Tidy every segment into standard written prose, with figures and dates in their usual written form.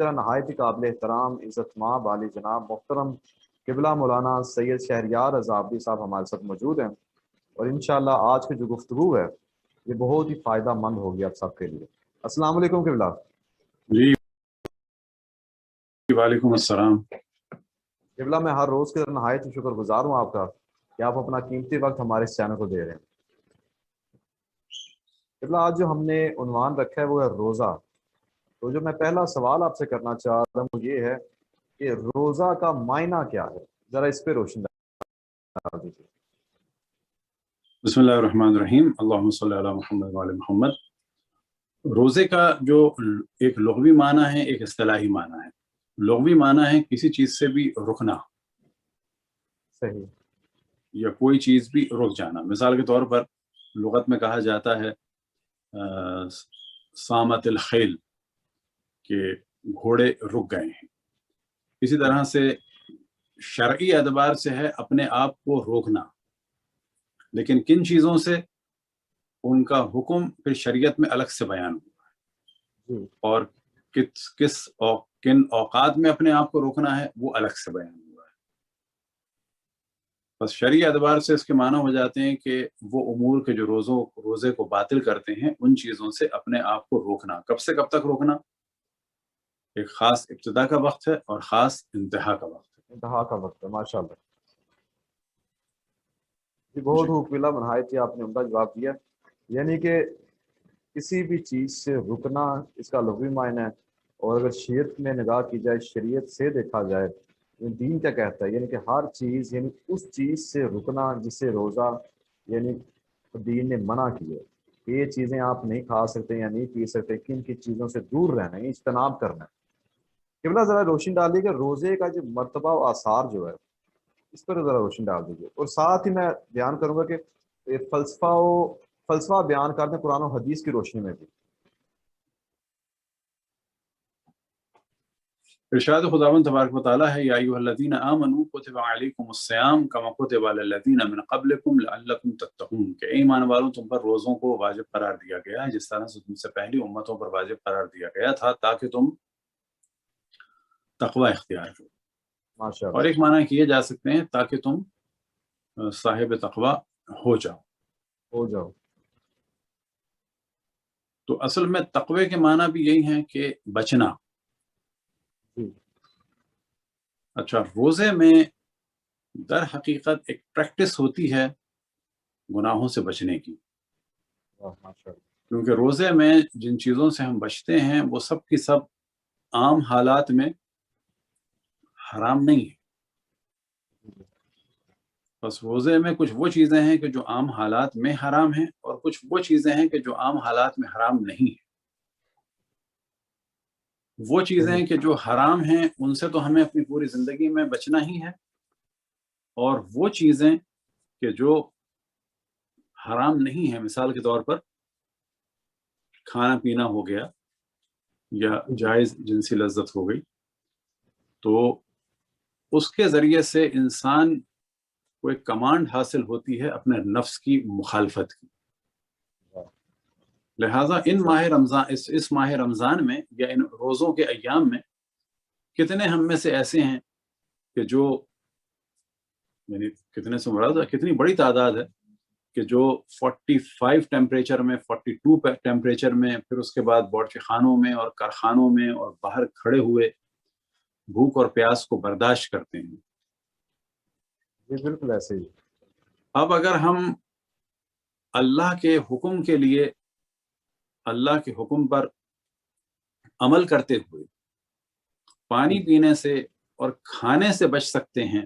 طرح نہایت ہی قابل احترام عزت مآب عالی جناب محترم قبلہ مولانا سید شہریار رضا عابدی صاحب ہمارے ساتھ موجود ہیں، اور انشاءاللہ آج کی جو گفتگو ہے یہ بہت ہی فائدہ مند ہوگی آپ سب کے لیے۔ السلام علیکم قبلہ۔ جی وعلیکم السلام۔ قبلہ میں ہر روز کے نہایت ہی شکر گزار ہوں آپ کا کہ آپ اپنا قیمتی وقت ہمارے اس چینل کو دے رہے ہیں۔ قبلہ آج جو ہم نے عنوان رکھا ہے وہ ہے روزہ۔ تو جو میں پہلا سوال آپ سے کرنا چاہ رہا ہوں وہ یہ ہے کہ روزہ کا معنی کیا ہے، ذرا اس پہ روشنی ڈال دیجیے۔ بسم اللہ الرحمن الرحیم، اللہم صلی علی محمد وعلی محمد۔ روزے کا جو ایک لغوی معنی ہے، ایک اصطلاحی معنی ہے۔ لغوی معنی ہے کسی چیز سے بھی رکنا، صحیح، یا کوئی چیز بھی رک جانا۔ مثال کے طور پر لغت میں کہا جاتا ہے سامت الخیل، کہ گھوڑے رک گئے ہیں۔ اسی طرح سے شرعی اعتبار سے ہے اپنے آپ کو روکنا، لیکن کن چیزوں سے، ان کا حکم پھر شریعت میں الگ سے بیان ہوا ہے، اور کن اوقات میں اپنے آپ کو روکنا ہے وہ الگ سے بیان ہوا ہے۔ بس شرعی اعتبار سے اس کے معنی ہو جاتے ہیں کہ وہ امور کے جو روزے کو باطل کرتے ہیں، ان چیزوں سے اپنے آپ کو روکنا۔ کب سے کب تک روکنا؟ ایک خاص ابتدا کا وقت ہے اور خاص انتہا کا وقت ہے۔ انتہا کا وقت ہے، ماشاء اللہ جی، بہت خوبصورت نہایت ہی آپ نے عمدہ جواب دیا۔ یعنی کہ کسی بھی چیز سے رکنا اس کا لغوی معنی ہے، اور اگر شریعت میں نگاہ کی جائے، شریعت سے دیکھا جائے دین کیا کہتا ہے، یعنی کہ ہر چیز، یعنی اس چیز سے رکنا جسے روزہ یعنی دین نے منع کی ہے کہ یہ چیزیں آپ نہیں کھا سکتے یا نہیں پی سکتے، کن کی چیزوں سے دور رہنا ہے، اجتناب کرنا ہے۔ قبلہ ذرا روشنی ڈال دیجیے کہ روزے کا جو مرتبہ و آثار جو ہے اس پر ذرا روشنی ڈال دیجیے، اور ساتھ ہی میں بیان کروں گا کہ فلسفہ بیان کرتے ہیں قرآن و حدیث کی روشنی میں بھی۔ ارشاد خداوند تبارک و تعالیٰ ہے، یا ایھا الذین آمنوا کتب علیکم الصیام کما کتب علی الذین من قبلکم لعلکم تتقون، کہ اے ایمان والوں تم پر روزوں کو واجب قرار دیا گیا ہے جس طرح سے تم سے پہلی امتوں پر واجب قرار دیا گیا تھا تاکہ تم تقوی اختیار کرو۔ ماشاءاللہ، اور ایک معنی کیے جا سکتے ہیں تاکہ تم صاحب تقوی ہو جاؤ۔ تو اصل میں تقوی کے معنی بھی یہی ہے کہ بچنا۔ اچھا، روزے میں در حقیقت ایک پریکٹس ہوتی ہے گناہوں سے بچنے کی، کیونکہ روزے میں جن چیزوں سے ہم بچتے ہیں وہ سب کی سب عام حالات میں حرام نہیں ہے۔ بس روزے میں کچھ وہ چیزیں ہیں کہ جو عام حالات میں حرام ہیں، اور کچھ وہ چیزیں ہیں کہ جو عام حالات میں حرام نہیں ہیں۔ وہ چیزیں کہ جو حرام ہیں ان سے تو ہمیں اپنی پوری زندگی میں بچنا ہی ہے، اور وہ چیزیں کہ جو حرام نہیں ہیں، مثال کے طور پر کھانا پینا ہو گیا یا جائز جنسی لذت ہو گئی، تو اس کے ذریعے سے انسان کو ایک کمانڈ حاصل ہوتی ہے اپنے نفس کی مخالفت کی۔ لہٰذا اس ماہ رمضان میں یا ان روزوں کے ایام میں کتنے ہم میں سے ایسے ہیں کہ جو، یعنی کتنے سے مراد کتنی بڑی تعداد ہے کہ جو 45 ٹیمپریچر میں، 42 ٹیمپریچر میں، پھر اس کے بعد باورچی خانوں میں اور کارخانوں میں اور باہر کھڑے ہوئے بھوک اور پیاس کو برداشت کرتے ہیں۔ جی بالکل ایسے ہی۔ اب اگر ہم اللہ کے حکم کے لیے، اللہ کے حکم پر عمل کرتے ہوئے پانی پینے سے اور کھانے سے بچ سکتے ہیں،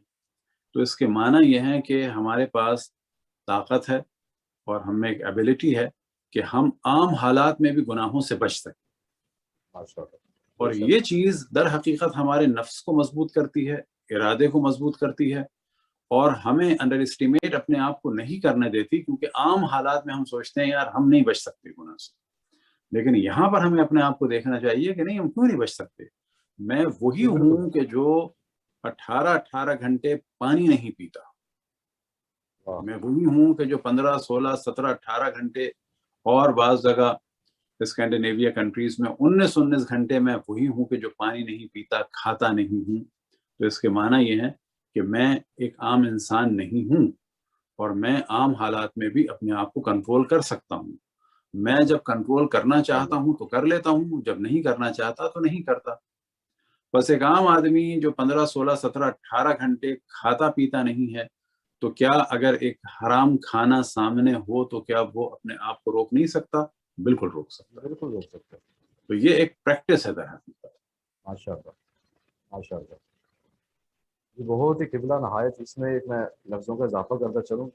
تو اس کے معنی یہ ہے کہ ہمارے پاس طاقت ہے اور ہم میں ایک ایبیلٹی ہے کہ ہم عام حالات میں بھی گناہوں سے بچ سکیں۔ اور یہ چیز در حقیقت ہمارے نفس کو مضبوط کرتی ہے، ارادے کو مضبوط کرتی ہے، اور ہمیں انڈر اسٹیمیٹ اپنے آپ کو نہیں کرنے دیتی، کیونکہ عام حالات میں ہم سوچتے ہیں یار ہم نہیں بچ سکتے گناہ سے، لیکن یہاں پر ہمیں اپنے آپ کو دیکھنا چاہیے کہ نہیں، ہم کیوں نہیں بچ سکتے۔ میں وہی ہوں کہ جو 18 گھنٹے پانی نہیں پیتا، میں وہی ہوں کہ جو 15 16 17 18 گھنٹے اور بعض جگہ اسکینڈینیویا کنٹریز میں 19 گھنٹے میں وہی ہوں کہ جو پانی نہیں پیتا، کھاتا نہیں ہوں. تو اس کے معنی یہ ہے کہ میں ایک عام انسان نہیں ہوں، اور میں عام حالات میں بھی اپنے آپ کو کنٹرول کر سکتا ہوں. میں جب کنٹرول کرنا چاہتا ہوں تو کر لیتا ہوں، جب نہیں کرنا چاہتا تو نہیں کرتا. بس ایک عام آدمی جو 15 16 17 18 گھنٹے کھاتا پیتا نہیں ہے، تو کیا اگر ایک حرام کھانا سامنے ہو تو کیا وہ اپنے آپ کو روک نہیں سکتا؟ بالکل روک سکتا. بالکل روک سکتے ہیں. تو یہ ایک پریکٹس ہے در حقیقت. ماشاء اللہ ماشاء اللہ. یہ بہت ہی قبلہ نہایت. اس میں ایک میں لفظوں کا اضافہ کرتا چلوں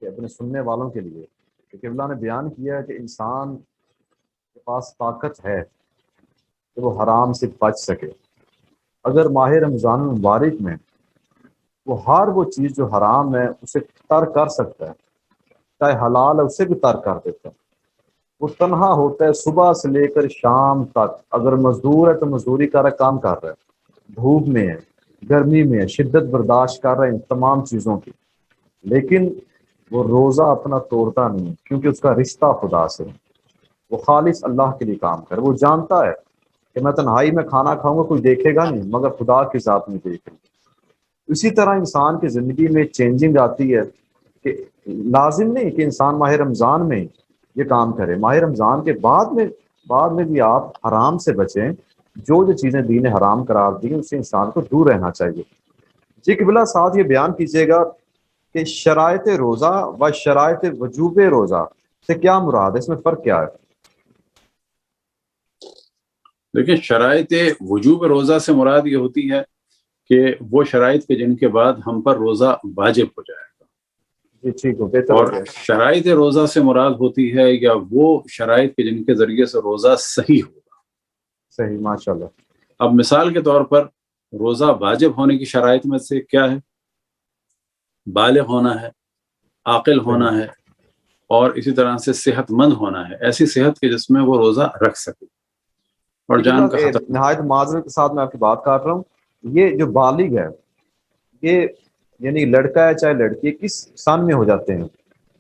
کہ اپنے سننے والوں کے لیے کہ قبلہ نے بیان کیا ہے کہ انسان کے پاس طاقت ہے کہ وہ حرام سے بچ سکے. اگر ماہ رمضان المبارک میں وہ ہر وہ چیز جو حرام ہے اسے ترک کر سکتا ہے، چاہے حلال ہے اسے بھی ترک کر دیتا ہے. وہ تنہا ہوتا ہے صبح سے لے کر شام تک. اگر مزدور ہے تو مزدوری کر رہا، کام کر رہا ہے، دھوپ میں ہے، گرمی میں ہے، شدت برداشت کر رہا ہے ان تمام چیزوں کی، لیکن وہ روزہ اپنا توڑتا نہیں کیونکہ اس کا رشتہ خدا سے. وہ خالص اللہ کے لیے کام کرے. وہ جانتا ہے کہ میں تنہائی میں کھانا کھاؤں گا کوئی دیکھے گا نہیں، مگر خدا کی ذات میں دیکھے گا. اسی طرح انسان کی زندگی میں چینجنگ آتی ہے کہ لازم نہیں کہ انسان ماہ رمضان میں یہ کام کرے. ماہ رمضان کے بعد میں بھی آپ حرام سے بچیں. جو چیزیں دین حرام قرار دی اس سے انسان کو دور رہنا چاہیے. جی قبلہ ساتھ یہ بیان کیجیے گا کہ شرائط روزہ و شرائط وجوب روزہ سے کیا مراد ہے، اس میں فرق کیا ہے؟ دیکھیں، شرائط وجوب روزہ سے مراد یہ ہوتی ہے کہ وہ شرائط کے جن کے بعد ہم پر روزہ واجب ہو جائے گا. جی ٹھیک ہو، بہتر اور ہو گیا. شرائط روزہ سے مراد ہوتی ہے یا وہ شرائط کے جن کے ذریعے سے روزہ صحیح ہوگا. صحیح، ماشاء اللہ. اب مثال کے طور پر روزہ واجب ہونے کی شرائط میں سے کیا ہے؟ بالغ ہونا ہے، عاقل ہونا ہے، اور اسی طرح سے صحت مند ہونا ہے، ایسی صحت کے جس میں وہ روزہ رکھ سکے اور جان کا خطرہ. نہایت معذرت کے ساتھ میں آپ کی بات کر رہا ہوں. یہ جو بالغ ہے یہ یعنی لڑکا ہے چاہے لڑکی، کس سن میں ہو جاتے ہیں؟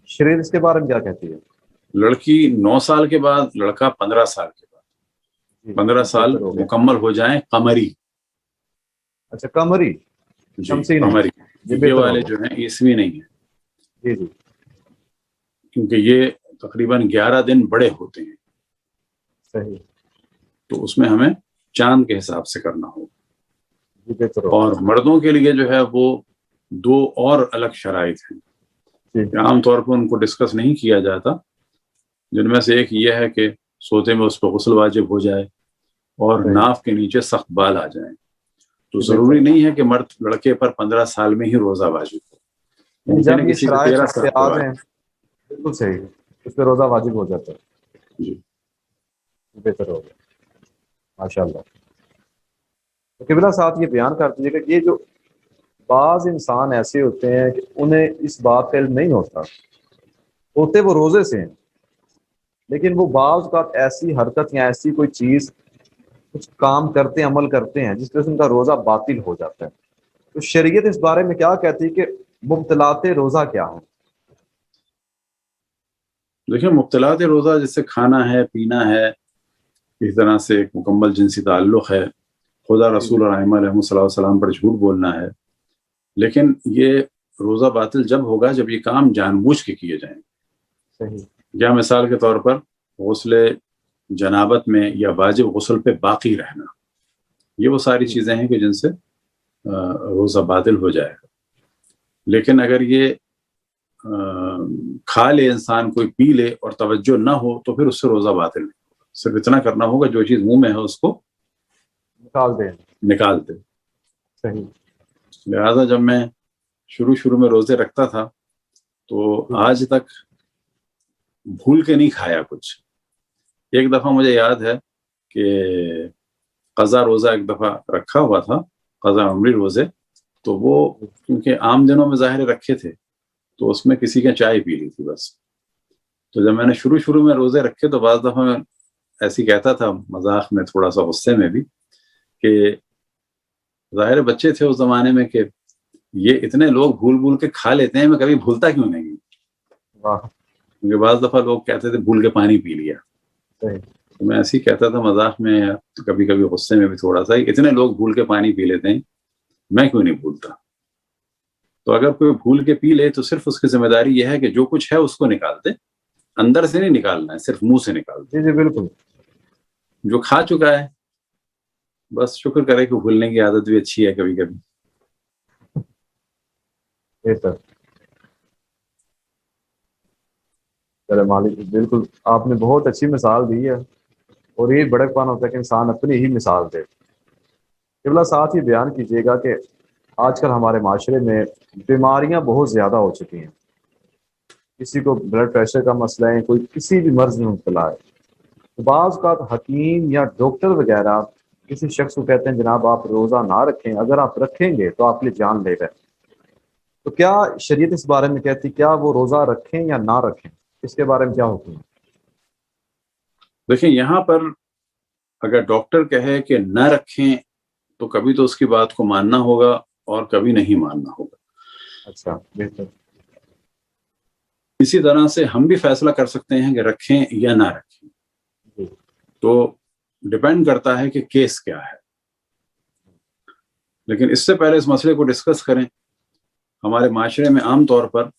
شریعت اس کے بارے میں کیا کہتی ہے؟ لڑکی 9 سال کے بعد، لڑکا 15 سال کے بعد. 15 سال مکمل ہو جائیں قمری. اچھا قمری، جی قمری. یہ والے جو ہیں عیسوی نہیں ہیں. جی جی. کیونکہ یہ تقریباً 11 دن بڑے ہوتے ہیں. صحیح. تو اس میں ہمیں چاند کے حساب سے کرنا ہوگا. اور مردوں کے لیے جو ہے وہ 2 اور الگ شرائط ہیں. عام طور پر ان کو ڈسکس نہیں کیا جاتا، جن میں سے ایک یہ ہے کہ سوتے میں اس پہ غسل واجب ہو جائے اور ناف کے نیچے سخت بال آ جائیں. تو ضروری نہیں ہے کہ مرد لڑکے پر 15 سال میں ہی روزہ واجب ہو. جب یہ شرائط بالکل صحیح، اس پہ روزہ واجب ہو جاتا ہے. جی بہتر ہو گیا، ماشاء اللہ. قبلہ ساتھ یہ بیان کر دیجیے کہ یہ جو بعض انسان ایسے ہوتے ہیں کہ انہیں اس بات کا علم نہیں ہوتے وہ روزے سے ہیں، لیکن وہ بعض اوقات ایسی حرکت یا ایسی کوئی چیز کچھ کام کرتے ہیں، عمل کرتے ہیں جس وجہ سے ان کا روزہ باطل ہو جاتا ہے. تو شریعت اس بارے میں کیا کہتی ہے کہ مبطلات روزہ کیا ہیں؟ دیکھیں، مبطلات روزہ جیسے کھانا ہے، پینا ہے، اس طرح سے ایک مکمل جنسی تعلق ہے، خدا رسول اور ائمہ علیہ السلام پر جھوٹ بولنا ہے. لیکن یہ روزہ باطل جب ہوگا جب یہ کام جان بوجھ کے کیے جائیں. صحیح. یا مثال کے طور پر غسل جنابت میں یا واجب غسل پہ باقی رہنا، یہ وہ ساری چیزیں ہیں کہ جن سے روزہ باطل ہو جائے گا. لیکن اگر یہ کھا لے انسان، کوئی پی لے اور توجہ نہ ہو تو پھر اس سے روزہ باطل نہیں ہوگا. صرف اتنا کرنا ہوگا جو چیز منہ میں ہے اس کو نکال دے. صحیح. لہذا جب میں شروع میں روزے رکھتا تھا تو آج تک بھول کے نہیں کھایا کچھ. ایک دفعہ مجھے یاد ہے کہ قضا روزہ ایک دفعہ رکھا ہوا تھا، قضا عمری روزے، تو وہ کیونکہ عام دنوں میں ظاہر رکھے تھے تو اس میں کسی کے چائے پی لی تھی بس. تو جب میں نے شروع میں روزے رکھے تو بعض دفعہ میں ایسی کہتا تھا مذاق میں، تھوڑا سا غصے میں بھی، کہ ظاہر بچے تھے اس زمانے میں کہ یہ اتنے لوگ بھول کے کھا لیتے ہیں، میں کبھی بھولتا کیوں نہیں. کیونکہ بعض دفعہ لوگ کہتے تھے بھول کے پانی پی لیا. تو میں ایسے ہی کہتا تھا مذاق میں، کبھی کبھی غصے میں بھی تھوڑا سا، اتنے لوگ بھول کے پانی پی لیتے ہیں، میں کیوں نہیں بھولتا؟ تو اگر کوئی بھول کے پی لے تو صرف اس کی ذمہ داری یہ ہے کہ جو کچھ ہے اس کو نکال دے، اندر سے نہیں نکالنا ہے، صرف منہ سے نکال دے۔ جی بالکل، جو کھا چکا ہے بس شکر کرے کہ بھولنے کی عادت بھی اچھی ہے کبھی کبھی۔ بہتر، چلے مالک بالکل آپ نے بہت اچھی مثال دی ہے، اور یہ بڑک پان ہوتا ہے کہ انسان اپنی ہی مثال دے۔ قبلہ ساتھ ہی بیان کیجیے گا کہ آج کل ہمارے معاشرے میں بیماریاں بہت زیادہ ہو چکی ہیں، کسی کو بلڈ پریشر کا مسئلہ ہے، کوئی کسی بھی مرض میں مبتلا ہے، بعض اوقات حکیم یا ڈاکٹر وغیرہ کسی شخص کو کہتے ہیں جناب آپ روزہ نہ رکھیں، اگر آپ رکھیں گے تو آپ کے لیے جان لے گا۔ تو کیا شریعت اس بارے میں کہتی کیا وہ روزہ رکھیں یا نہ رکھیں؟ اس کے بارے میں کیا حکم ہے؟ دیکھیں یہاں پر اگر ڈاکٹر کہے کہ نہ رکھیں تو کبھی تو اس کی بات کو ماننا ہوگا اور کبھی نہیں ماننا ہوگا۔ اچھا بہتر، اسی طرح سے ہم بھی فیصلہ کر سکتے ہیں کہ رکھیں یا نہ رکھیں، جی تو ڈپینڈ کرتا ہے کہ کیس کیا ہے۔ لیکن اس سے پہلے اس مسئلے کو ڈسکس کریں، ہمارے معاشرے میں عام طور پر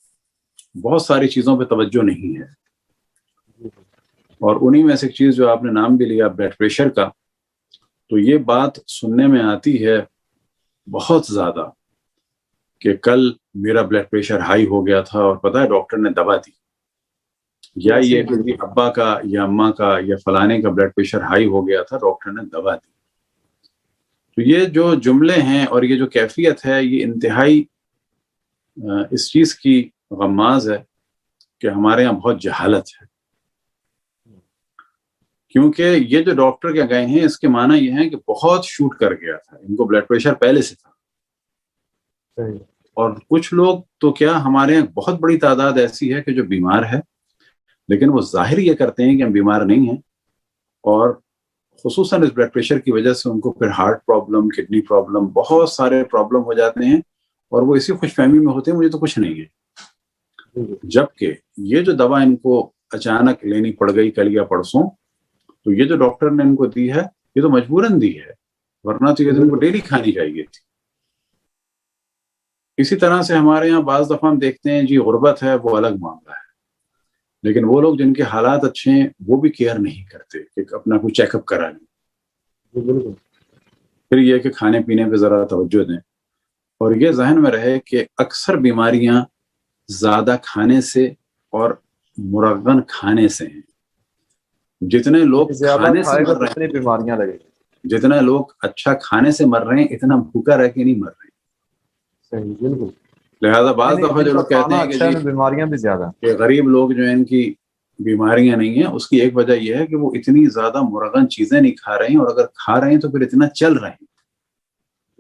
بہت ساری چیزوں پہ توجہ نہیں ہے، اور انہی میں سے ایک چیز جو آپ نے نام بھی لیا بلڈ پریشر کا، تو یہ بات سننے میں آتی ہے بہت زیادہ کہ کل میرا بلڈ پریشر ہائی ہو گیا تھا اور پتہ ہے ڈاکٹر نے دوا دی، یا یہ کہ جی ابا کا یا اماں کا یا فلانے کا بلڈ پریشر ہائی ہو گیا تھا، ڈاکٹر نے دوا دی۔ تو یہ جو جملے ہیں اور یہ جو کیفیت ہے یہ انتہائی اس چیز کی غماز ہے کہ ہمارے یہاں بہت جہالت ہے، کیونکہ یہ جو ڈاکٹر کے گئے ہیں اس کے معنی یہ ہے کہ بہت شوٹ کر گیا تھا، ان کو بلڈ پریشر پہلے سے تھا۔ اور کچھ لوگ تو کیا ہمارے یہاں بہت بڑی تعداد ایسی ہے کہ جو بیمار ہے لیکن وہ ظاہر یہ کرتے ہیں کہ ہم بیمار نہیں ہیں، اور خصوصاً اس بلڈ پریشر کی وجہ سے ان کو پھر ہارٹ پرابلم، کڈنی پرابلم، بہت سارے پرابلم ہو جاتے ہیں، اور وہ اسی خوش فہمی میں ہوتے ہیں مجھے تو کچھ نہیں ہے، جبکہ یہ جو دوا ان کو اچانک لینی پڑ گئی کل یا پرسوں، تو یہ جو ڈاکٹر نے ان کو دی ہے یہ تو مجبوراً دی ہے، ورنہ تو یہ ان کو ڈیلی کھانی چاہیے تھی۔ اسی طرح سے ہمارے یہاں بعض دفعہ ہم دیکھتے ہیں جی غربت ہے وہ الگ معاملہ ہے، لیکن وہ لوگ جن کے حالات اچھے ہیں وہ بھی کیئر نہیں کرتے کہ اپنا کوئی چیک اپ کرا لیں۔ پھر یہ کہ کھانے پینے پہ ذرا توجہ دیں، اور یہ ذہن میں رہے کہ اکثر بیماریاں زیادہ کھانے سے اور مرغن کھانے سے ہیں۔ جتنے لوگ کھانے سے مر رہے ہیں، بیماریاں لگے، جتنا لوگ اچھا کھانے سے مر رہے ہیں اتنا بھوکا رہ کے نہیں مر رہے ہیں۔ صحیح بالکل، لہذا بعض دفعہ جو لوگ کہتے ہیں کہ جی بیماریاں بھی زیادہ کہ غریب لوگ جو ہیں ان کی بیماریاں نہیں ہیں، اس کی ایک وجہ یہ ہے کہ وہ اتنی زیادہ مرغن چیزیں نہیں کھا رہے ہیں، اور اگر کھا رہے ہیں تو پھر اتنا چل رہے ہیں۔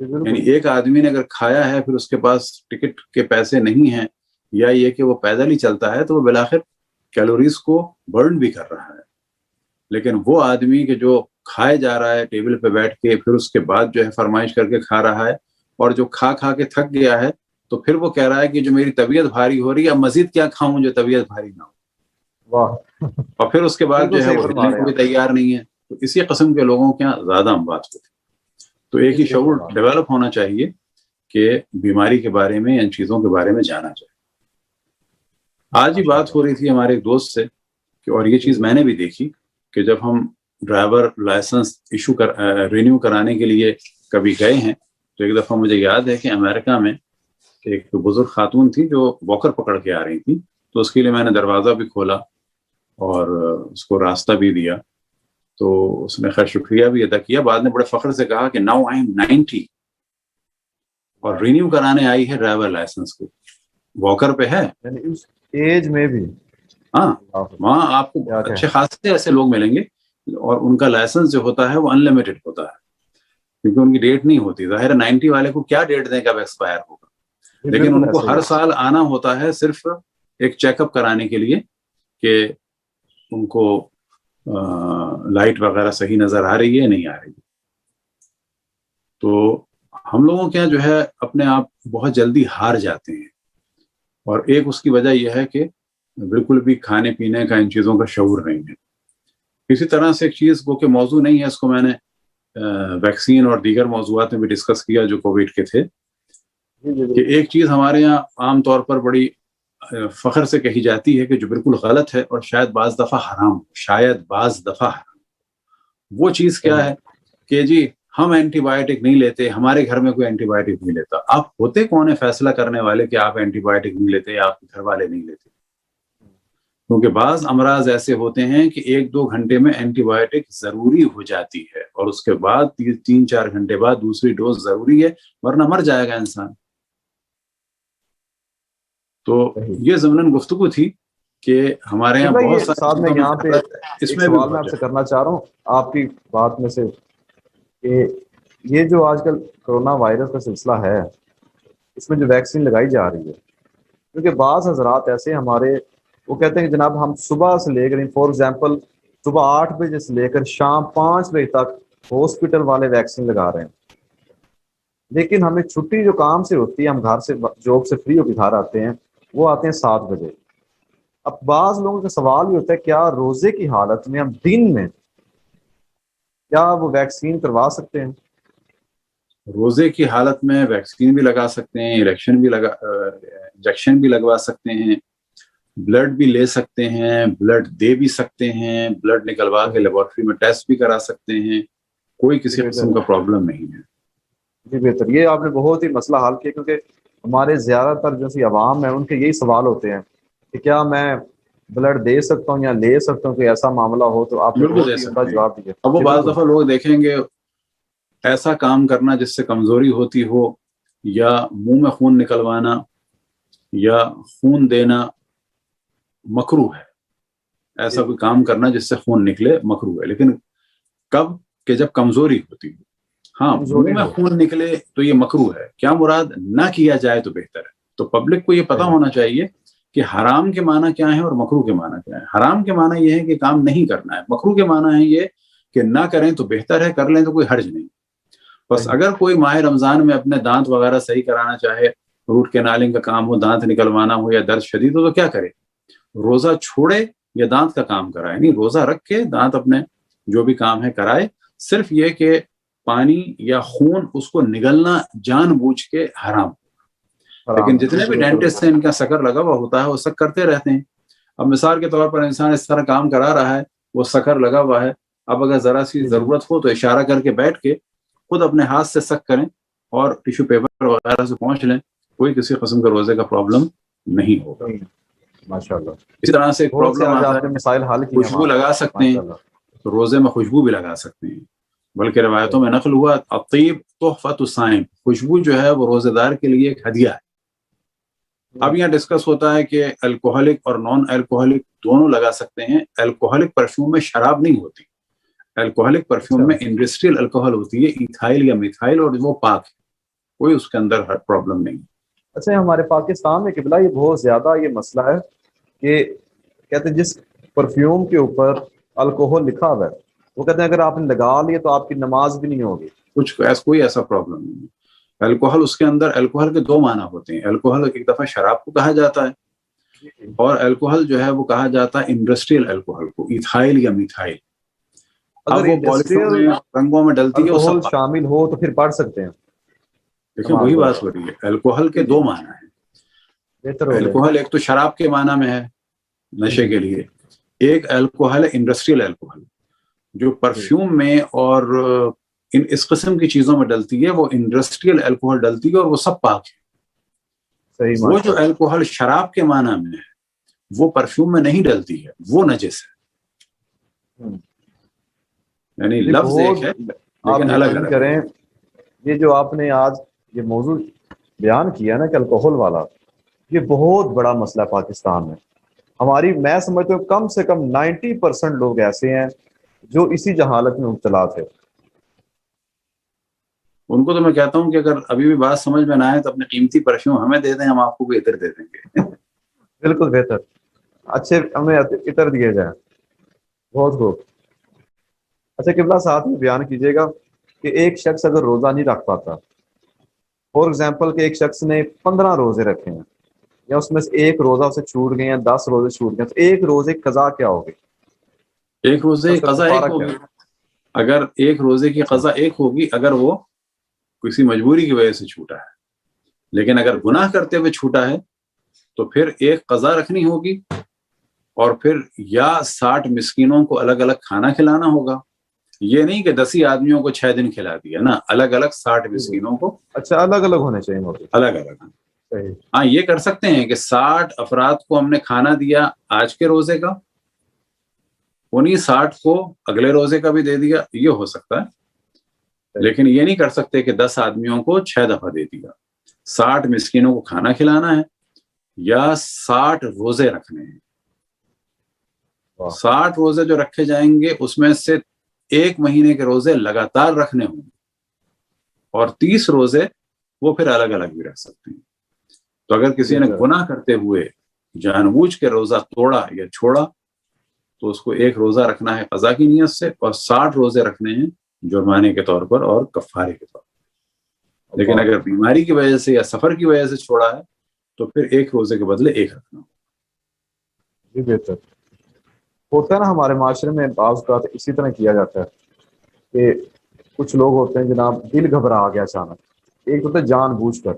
یعنی ایک آدمی نے اگر کھایا ہے پھر اس کے پاس ٹکٹ کے پیسے نہیں ہیں، یا یہ کہ وہ پیدل ہی چلتا ہے، تو وہ بالآخر کیلوریز کو برن بھی کر رہا ہے۔ لیکن وہ آدمی کہ جو کھائے جا رہا ہے ٹیبل پہ بیٹھ کے، پھر اس کے بعد جو ہے فرمائش کر کے کھا رہا ہے، اور جو کھا کھا کے تھک گیا ہے، تو پھر وہ کہہ رہا ہے کہ جو میری طبیعت بھاری ہو رہی ہے اب مزید کیا کھاؤں جو طبیعت بھاری نہ ہو، اور پھر اس کے بعد جو ہے وہ ہلنے کو بھی تیار نہیں ہے۔ تو اسی قسم کے لوگوں کے یہاں زیادہ اموات ہوتی۔ تو ایک ہی شعور ڈیولپ ہونا چاہیے کہ بیماری کے بارے میں، ان چیزوں کے بارے میں جانا چاہیے۔ آج ہی بات ہو رہی تھی ہمارے ایک دوست سے کہ، اور یہ چیز میں نے بھی دیکھی کہ جب ہم ڈرائیور لائسنس رینیو کرانے کے لیے کبھی گئے ہیں، تو ایک دفعہ مجھے یاد ہے کہ امریکہ میں ایک بزرگ خاتون تھی جو واکر پکڑ کے آ رہی تھی، تو اس کے لیے میں نے دروازہ بھی کھولا اور اس کو راستہ بھی دیا، تو اس نے خیر شکریہ بھی ادا کیا، بعد میں بڑے فخر سے کہا کہ ناؤ آئی ایم 90 اور رینیو کرانے آئی ہے ڈرائیور لائسنس کو، واکر پہ ہے، یعنی اس ایج میں بھی۔ ہاں وہاں آپ کو اچھے خاصے ایسے لوگ ملیں گے، اور ان کا لائسنس جو ہوتا ہے وہ ان لمیٹڈ ہوتا ہے، کیونکہ ان کی ڈیٹ نہیں ہوتی۔ ظاہر 90 والے کو کیا ڈیٹ دیں کب ایکسپائر ہوگا، لیکن ان کو ہر سال آنا ہوتا ہے صرف ایک چیک اپ کرانے کے لیے کہ ان کو لائٹ وغیرہ صحیح نظر آ رہی ہے نہیں آ رہی ہے۔ تو ہم لوگوں کے یہاں جو ہے اپنے آپ بہت جلدی ہار جاتے ہیں، اور ایک اس کی وجہ یہ ہے کہ بالکل بھی کھانے پینے کا ان چیزوں کا شعور نہیں ہے۔ اسی طرح سے ایک چیز وہ کہ موضوع نہیں ہے، اس کو میں نے ویکسین اور دیگر موضوعات میں بھی ڈسکس کیا جو کووڈ کے تھے، کہ ایک چیز ہمارے یہاں عام طور پر بڑی فخر سے کہی جاتی ہے کہ جو بالکل غلط ہے اور شاید بعض دفعہ حرام، شاید بعض دفعہ حرام، وہ چیز کیا ہے کہ جی ہم اینٹی بایوٹک نہیں لیتے، ہمارے گھر میں کوئی اینٹی بایوٹک نہیں لیتا. آپ ہوتے کون ہے فیصلہ کرنے والے کہ آپ اینٹی بایوٹک نہیں لیتے یا آپ کے گھر والے نہیں لیتے؟ کیونکہ بعض امراض ایسے ہوتے ہیں کہ 1-2 گھنٹے میں اینٹی بایوٹک ضروری ہو جاتی ہے اور اس کے بعد 3-4 گھنٹے بعد دوسری ڈوز ضروری ہے، ورنہ مر جائے گا انسان. تو یہ ضمناً گفتگو تھی کہ ہمارے یہاں بہت سارے ساتھ میں یہاں پہ اس ایک میں سوال میں آپ سے کرنا چاہ رہا ہوں آپ کی بات میں سے، کہ یہ جو آج کل کرونا وائرس کا سلسلہ ہے، اس میں جو ویکسین لگائی جا رہی ہے، کیونکہ بعض حضرات ایسے ہمارے وہ کہتے ہیں کہ جناب ہم صبح سے لے کر، فار ایگزامپل صبح 8 بجے سے لے کر شام 5 بجے تک ہاسپٹل والے ویکسین لگا رہے ہیں، لیکن ہمیں چھٹی جو کام سے ہوتی ہے، ہم گھر سے جاب سے فری ہو کے گھر آتے ہیں، وہ آتے ہیں 7 بجے. اب بعض لوگوں کا سوال یہ ہوتا ہے کیا روزے کی حالت میں ہم دن میں کیا وہ ویکسین کروا سکتے ہیں؟ روزے کی حالت میں ویکسین بھی لگا سکتے ہیں، انجیکشن بھی لگوا سکتے ہیں، بلڈ بھی لے سکتے ہیں، بلڈ دے بھی سکتے ہیں، بلڈ نکلوا کے لیبارٹری میں ٹیسٹ بھی کرا سکتے ہیں، کوئی کسی قسم کا پرابلم نہیں ہے. جی بہتر، یہ آپ نے بہت ہی مسئلہ حل کیا، کیونکہ ہمارے زیادہ تر جو سی عوام ہے ان کے یہی سوال ہوتے ہیں کہ کیا میں بلڈ دے سکتا ہوں یا لے سکتا ہوں، کوئی ایسا معاملہ ہو تو آپ نے بالکل دے بہت ہی عمدہ سکتے ہیں. جواب دیا. اب وہ بعض دفعہ لوگ دیکھیں گے ایسا کام کرنا جس سے کمزوری ہوتی ہو، یا منہ میں خون نکلوانا یا خون دینا مکروہ ہے، ایسا کوئی کام کرنا جس سے خون نکلے مکروہ ہے. لیکن کب؟ کہ جب کمزوری ہوتی ہو. ہاں منہ میں خون نکلے تو یہ مکروہ ہے، کیا مراد نہ کیا جائے تو بہتر ہے. تو پبلک کو یہ پتہ ہونا چاہیے کہ حرام کے معنی کیا ہے اور مکروہ کے معنی کیا ہے. حرام کے معنی یہ ہے کہ کام نہیں کرنا ہے، مکروہ کے معنی ہے یہ کہ نہ کریں تو بہتر ہے، کر لیں تو کوئی حرج نہیں. بس اگر کوئی ماہ رمضان میں اپنے دانت وغیرہ صحیح کرانا چاہے، روٹ کینالنگ کا کام ہو، دانت نکلوانا ہو یا درد شدید ہو، تو کیا کرے؟ روزہ چھوڑے یا دانت کا کام کرائے. یعنی روزہ رکھ کے دانت اپنے جو بھی کام ہے کرائے. صرف یہ کہ پانی یا خون اس کو نگلنا جان بوجھ کے حرام. لیکن جتنے بھی ڈینٹسٹ ہیں ان کا سکر لگا ہوا ہوتا ہے، وہ سک کرتے رہتے ہیں. اب مثال کے طور پر انسان اس طرح کام کرا رہا ہے، وہ سکر لگا ہوا ہے، اب اگر ذرا سی ضرورت ہو تو اشارہ کر کے بیٹھ کے خود اپنے ہاتھ سے سک کریں اور ٹیشو پیپر وغیرہ سے پہنچ لیں، کوئی کسی قسم کا روزے کا پرابلم نہیں ہوگا. ماشاءاللہ. اس طرح سے ایک پرابلم آتا ہے، مسائل حل کی، خوشبو لگا سکتے ہیں، تو روزے میں خوشبو بھی لگا سکتے ہیں. بلکہ روایتوں میں نقل ہوا الطیب تحفۃ الصائم، خوشبو جو ہے وہ روزے دار کے لیے ایک ہدیہ ہے. اب یہاں ڈسکس ہوتا ہے کہ الکوہلک اور نان الکوہلک دونوں لگا سکتے ہیں. الکوہلک پرفیوم میں شراب نہیں ہوتی، الکوہلک پرفیوم میں انڈسٹریل الکوہل ہوتی ہے، ایتھائل یا میتھائل، اور وہ پاک ہے، کوئی اس کے اندر پرابلم نہیں. اچھا، ہمارے پاکستان میں قبلہ یہ بہت زیادہ یہ مسئلہ ہے کہ کہتے ہیں جس پرفیوم کے اوپر الکوہل لکھا ہوا ہے، وہ کہتے ہیں اگر آپ نے لگا لیے تو آپ کی نماز بھی نہیں ہوگی. کوئی ایسا پرابلم نہیں ہے. الکوہل اس کے اندر، الکوہل کے 2 معنی ہوتے ہیں. الکوہل ایک دفعہ شراب کو کہا جاتا ہے، اور الکوہل جو ہے وہ کہا جاتا ہے انڈسٹریل الکوہل کو، ایتھائل یا میتھائل. اگر انڈسٹریل رنگوں میں ڈلتی ہے الکوہل شامل ہو تو پھر پڑھ سکتے ہیں. دیکھیں وہی بات ہو رہی ہے. الکوہل کے 2 معنی ہیں. الکوہل ایک تو شراب کے معنی میں ہے، نشے کے لیے. ایک الکوہل ہے انڈسٹریل الکوہل، جو پرفیوم میں اور اس قسم کی چیزوں میں ڈلتی ہے، وہ انڈسٹریل الکوہل ڈلتی ہے، اور وہ سب پاک ہے. وہ جو الکوہل شراب کے معنی میں ہے وہ پرفیوم میں نہیں ڈلتی ہے، وہ نجس ہے. یعنی لفظ ایک ہے لیکن الگ الگ کریں. یہ جو آپ نے آج یہ موضوع بیان کیا نا کہ الکوہل والا، یہ بہت بڑا مسئلہ ہے پاکستان میں. میں سمجھتا ہوں کم سے کم 90% لوگ ایسے ہیں جو اسی جہالت میں مبتلا تھے. ان کو تو میں کہتا ہوں کہ اگر ابھی بھی بات سمجھ میں نہ آئے تو اپنے قیمتی پرفیوم ہمیں دے دیں، ہم آپ کو بھی عطر دے دیں گے. بالکل بہتر، اچھے ہمیں عطر دیے جائیں. بہت خوب. اچھا قبلہ ساتھ میں بیان کیجیے گا کہ ایک شخص اگر روزہ نہیں رکھ پاتا، فور ایگزامپل کہ ایک شخص نے 15 روزے رکھے ہیں، یا اس میں سے ایک روزہ اسے چھوٹ گئے ہیں، 10 روزے چھوٹ گئے، تو ایک روزے قضا کیا ہوگی؟ ایک روزے کی قضا ایک ہوگی، اگر ایک روزے کی قضا ایک ہوگی اگر وہ کسی مجبوری کی وجہ سے چھوٹا ہے، لیکن اگر گناہ کرتے ہوئے چھوٹا ہے تو پھر ایک قضا رکھنی ہوگی اور پھر یا 60 مسکینوں کو الگ الگ کھانا کھلانا ہوگا. یہ نہیں کہ 10 ہی آدمیوں کو 6 دن کھلا دیا نا، الگ الگ 60 مسکینوں کو اچھا الگ الگ ہونے چاہیے، الگ الگ. ہاں یہ کر سکتے ہیں کہ 60 افراد کو ہم نے کھانا دیا آج کے روزے کا، انہیں 60 کو اگلے روزے کا بھی دے دیا، یہ ہو سکتا ہے. لیکن یہ نہیں کر سکتے کہ 10 آدمیوں کو 6 دفعہ دے دیا. 60 مسکینوں کو کھانا کھلانا ہے یا 60 روزے رکھنے ہیں. 60 روزے جو رکھے جائیں گے اس میں سے 1 مہینے کے روزے لگاتار رکھنے ہوں گے اور 30 روزے وہ پھر الگ الگ بھی رکھ سکتے ہیں. تو اگر کسی نے گناہ کرتے ہوئے جان بوجھ کے روزہ توڑا یا چھوڑا تو اس کو 1 روزہ رکھنا ہے قضا کی نیت سے اور 60 روزے رکھنے ہیں جرمانے کے طور پر اور کفارے کے طور پر. لیکن اگر بیماری کی وجہ سے یا سفر کی وجہ سے چھوڑا ہے تو پھر 1 روزے کے بدلے 1 رکھنا. جی بہتر. ہوتا ہے نا ہمارے معاشرے میں بعض اوقات اسی طرح کیا جاتا ہے کہ کچھ لوگ ہوتے ہیں جناب دل گھبرا آ گیا اچانک، ایک ہوتا ہے جان بوجھ کر،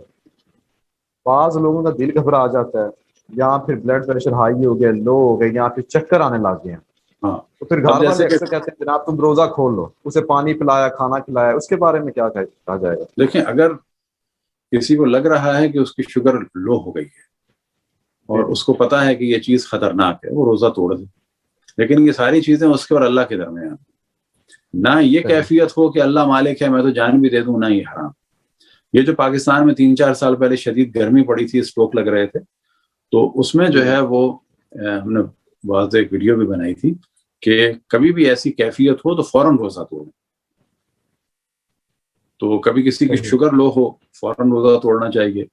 بعض لوگوں کا دل گھبرا آ جاتا ہے یا پھر بلڈ پریشر ہائی ہو گیا، لو ہو گئے، یا پھر چکر آنے لگ گئے ہیں. تو پھر گھر والے اکثر کہتے ہیں جناب تم روزہ کھول لو، اسے پانی پلایا، کھانا کھلایا، اس کے بارے میں کیا کہا جائے گا؟ دیکھیں اگر کسی کو لگ رہا ہے کہ اس کی شوگر لو ہو گئی ہے اور اس کو پتا ہے کہ یہ چیز خطرناک ہے، وہ روزہ توڑ دے. لیکن یہ ساری چیزیں اس کے اور اللہ کے درمیان، نہ یہ کیفیت ہو کہ اللہ مالک ہے میں تو جان بھی دے دوں، نہ یہ حرام. یہ جو پاکستان میں 3-4 سال پہلے شدید گرمی پڑی تھی، اسٹروک لگ رہے تھے، تو اس میں جو ہے وہ ہم نے بعض ایک ویڈیو بھی بنائی تھی کہ کبھی بھی ایسی کیفیت ہو تو فوراً روزہ توڑیں. تو کبھی کسی کی شوگر لو ہو فوراً روزہ توڑنا چاہیے.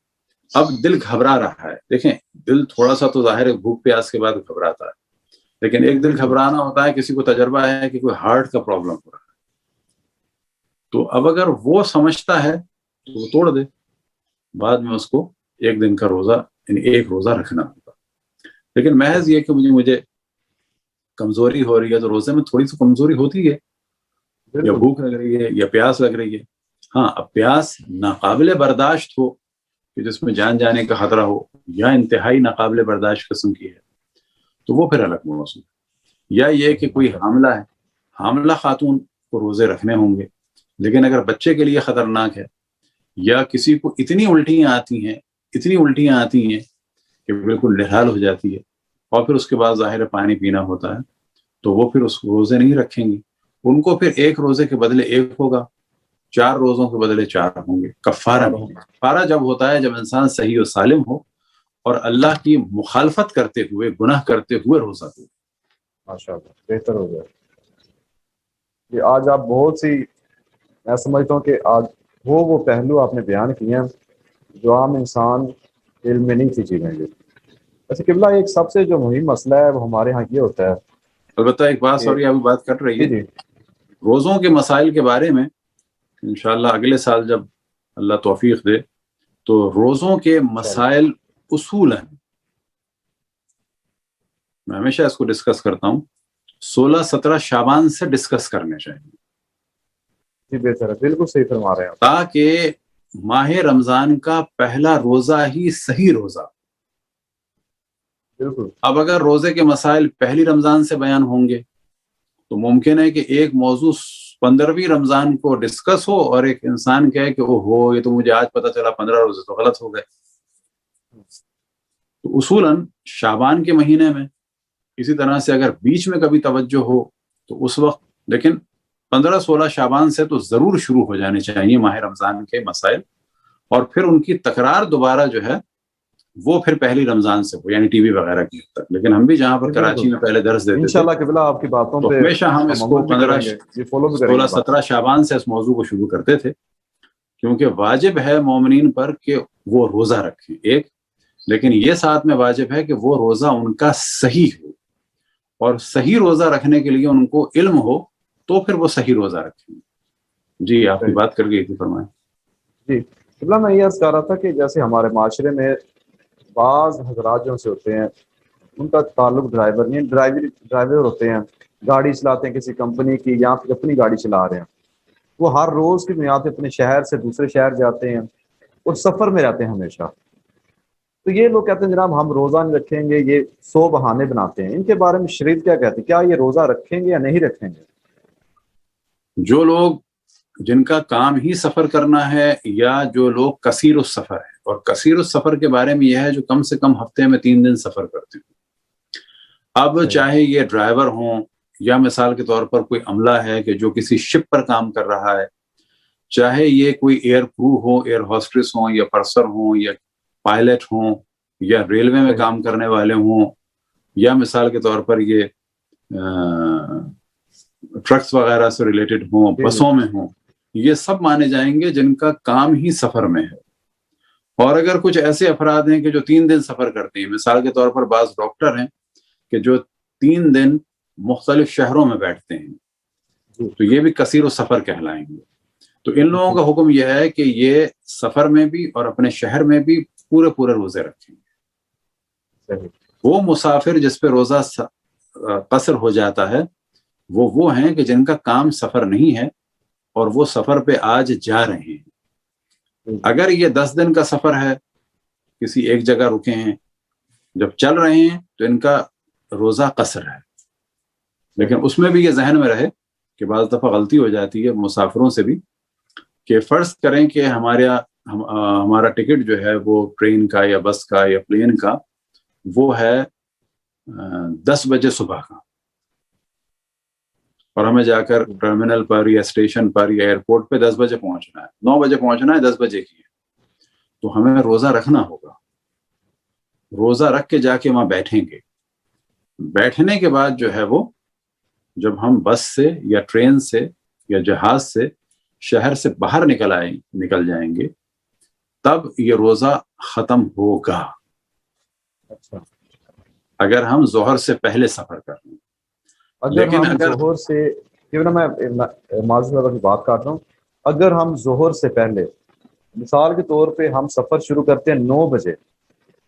اب دل گھبرا رہا ہے، دیکھیں دل تھوڑا سا تو ظاہر ہے بھوک پیاس کے بعد گھبراتا ہے، لیکن ایک دل گھبرانا ہوتا ہے کسی کو تجربہ ہے کہ کوئی ہارٹ کا پرابلم ہو رہا ہے. تو اب اگر وہ سمجھتا ہے تو وہ توڑ دے، بعد میں اس کو 1 دن کا روزہ یعنی 1 روزہ رکھنا ہوگا. لیکن محض یہ کہ مجھے کمزوری ہو رہی ہے تو روزے میں تھوڑی سی کمزوری ہوتی ہے، یا بھوک لگ رہی ہے یا پیاس لگ رہی ہے. ہاں اب پیاس ناقابل برداشت ہو کہ جس میں جان جانے کا خطرہ ہو یا انتہائی ناقابل برداشت قسم کی ہے تو وہ پھر الگ موضوع. یا یہ کہ کوئی حاملہ ہے، حاملہ خاتون کو روزے رکھنے ہوں گے. لیکن اگر بچے کے لیے خطرناک ہے یا کسی کو اتنی الٹیاں آتی ہیں کہ بالکل نڈھال ہو جاتی ہے اور پھر اس کے بعد ظاہر پانی پینا ہوتا ہے تو وہ پھر اس روزے نہیں رکھیں گے. ان کو پھر 1 روزے کے بدلے 1 ہوگا، 4 روزوں کے بدلے 4 ہوں گے. کفارہ نہیں. کفارہ جب ہوتا ہے جب انسان صحیح و سالم ہو اور اللہ کی مخالفت کرتے ہوئے گناہ کرتے ہوئے روزہ دے. ماشاءاللہ بہتر ہو گیا. یہ آج آپ بہت سی، میں سمجھتا ہوں کہ آج وہ پہلو آپ نے بیان کیے ہیں جو عام انسان علم میں نہیں تھی چیزیں. ویسے قبلہ ایک سب سے جو مہم مسئلہ ہے وہ ہمارے ہاں یہ ہوتا ہے، البتہ ایک بات سوری ابھی بات کر رہی ہے روزوں کے مسائل کے بارے میں، انشاءاللہ اگلے سال جب اللہ توفیق دے تو روزوں کے مسائل اصول ہیں، میں ہمیشہ اس کو ڈسکس کرتا ہوں، 16-17 شعبان سے ڈسکس کرنے چاہیے. جی بہتر ہے، بالکل صحیح فرما رہے ہیں تاکہ ماہ رمضان کا پہلا روزہ ہی صحیح روزہ. بالکل. اب اگر روزے کے مسائل پہلی رمضان سے بیان ہوں گے تو ممکن ہے کہ ایک موضوع 15ویں رمضان کو ڈسکس ہو اور ایک انسان کہے کہ او ہو یہ تو مجھے آج پتا چلا 15 روزے تو غلط ہو گئے. تو اصولاً شعبان کے مہینے میں اسی طرح سے اگر بیچ میں کبھی توجہ ہو تو اس وقت، لیکن 15-16 شعبان سے تو ضرور شروع ہو جانے چاہیے ماہ رمضان کے مسائل، اور پھر ان کی تکرار دوبارہ جو ہے وہ پھر پہلی رمضان سے ہو، یعنی ٹی وی وغیرہ کی حد تک. لیکن ہم بھی جہاں پر کراچی میں پہلے درس دیتے تھے انشاءاللہ قبلہ آپ کی باتوں تو پہ ہمیشہ ہم اس کو 16-17 شعبان سے اس موضوع کو شروع کرتے تھے، کیونکہ واجب ہے مومنین پر کہ وہ روزہ رکھیں ایک، لیکن یہ ساتھ میں واجب ہے کہ وہ روزہ ان کا صحیح ہو، اور صحیح روزہ رکھنے کے لیے ان کو علم ہو تو پھر وہ صحیح روزہ رکھیں. جی آپ کی بات کر گئی تھی، فرمائیں. جی قبلہ میں یہ عرض کر رہا تھا کہ جیسے ہمارے معاشرے میں بعض حضرات جو سے ہوتے ہیں ان کا تعلق ڈرائیور ہوتے ہیں گاڑی چلاتے ہیں کسی کمپنی کی یا پھر اپنی گاڑی چلا رہے ہیں، وہ ہر روز کی بنیاد پہ اپنے شہر سے دوسرے شہر جاتے ہیں اور سفر میں رہتے ہیں ہمیشہ. تو یہ لوگ کہتے ہیں جناب ہم روزہ نہیں رکھیں گے، یہ 100 بہانے بناتے ہیں. ان کے بارے میں شریعت کیا کہتی ہے؟ کیا یہ روزہ رکھیں گے یا نہیں رکھیں گے؟ جو لوگ جن کا کام ہی سفر کرنا ہے، یا جو لوگ کثیر السفر ہے، اور کثیر السفر کے بارے میں یہ ہے جو کم سے کم ہفتے میں 3 دن سفر کرتے ہیں. اب چاہے یہ ڈرائیور ہوں، یا مثال کے طور پر کوئی عملہ ہے کہ جو کسی شپ پر کام کر رہا ہے، چاہے یہ کوئی ایئر کرو ہو، ایئر ہوسٹریس ہوں، یا پرسر ہوں، یا پائلٹ ہوں، یا ریلوے میں کام کرنے والے ہوں، یا مثال کے طور پر یہ ٹرکس وغیرہ سے ریلیٹڈ ہوں، بسوں میں ہوں، یہ سب مانے جائیں گے جن کا کام ہی سفر میں ہے. اور اگر کچھ ایسے افراد ہیں کہ جو 3 دن سفر کرتے ہیں، مثال کے طور پر بعض ڈاکٹر ہیں کہ جو 3 دن مختلف شہروں میں بیٹھتے ہیں، تو یہ بھی کثیر السفر کہلائیں گے. تو ان لوگوں کا حکم یہ ہے کہ یہ سفر میں بھی اور اپنے شہر میں بھی پورے روزے رکھیں گے. وہ مسافر جس پہ روزہ قصر ہو جاتا ہے وہ ہیں کہ جن کا کام سفر نہیں ہے اور وہ سفر پہ آج جا رہے ہیں. اگر یہ 10 دن کا سفر ہے، کسی ایک جگہ رکے ہیں، جب چل رہے ہیں تو ان کا روزہ قصر ہے. لیکن اس میں بھی یہ ذہن میں رہے کہ بعض دفعہ غلطی ہو جاتی ہے مسافروں سے بھی، کہ فرض کریں کہ ہمارا ٹکٹ جو ہے وہ ٹرین کا یا بس کا یا پلین کا وہ ہے 10 بجے صبح کا، اور ہمیں جا کر ٹرمینل پر یا اسٹیشن پر یا ایئرپورٹ پہ 10 بجے پہنچنا ہے، 9 بجے پہنچنا ہے، 10 بجے کی ہے، تو ہمیں روزہ رکھنا ہوگا. روزہ رکھ کے جا کے وہاں بیٹھیں گے. بیٹھنے کے بعد جو ہے وہ جب ہم بس سے یا ٹرین سے یا جہاز سے شہر سے باہر نکل جائیں گے تب یہ روزہ ختم ہوگا. اگر ہم ظہر سے پہلے سفر کر لیں. لیکن اگر ظہر سے، میں معذرت کی بات کر رہا ہوں، اگر ہم ظہر سے پہلے مثال کے طور پہ ہم سفر شروع کرتے ہیں 9 بجے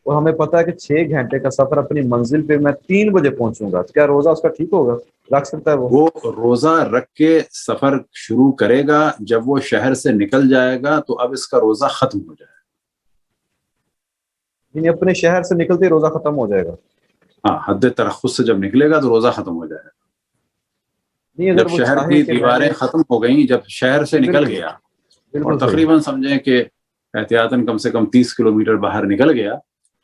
اور ہمیں پتا ہے کہ 6 گھنٹے کا سفر اپنی منزل پہ میں 3 بجے پہنچوں گا، کیا روزہ اس کا ٹھیک ہوگا؟ رکھ سکتا ہے وہ روزہ رکھ کے سفر شروع کرے گا. جب وہ شہر سے نکل جائے گا تو اب اس کا روزہ ختم ہو جائے گا. یعنی اپنے شہر سے نکلتے ہی روزہ ختم ہو جائے گا؟ ہاں، حد ترخص سے جب نکلے گا تو روزہ ختم ہو جائے گا. جب شہر کی دیواریں ختم ہو گئیں، جب شہر سے نکل گیا اور تقریباً سمجھیں کہ احتیاطاً کم سے کم 30 کلومیٹر باہر نکل گیا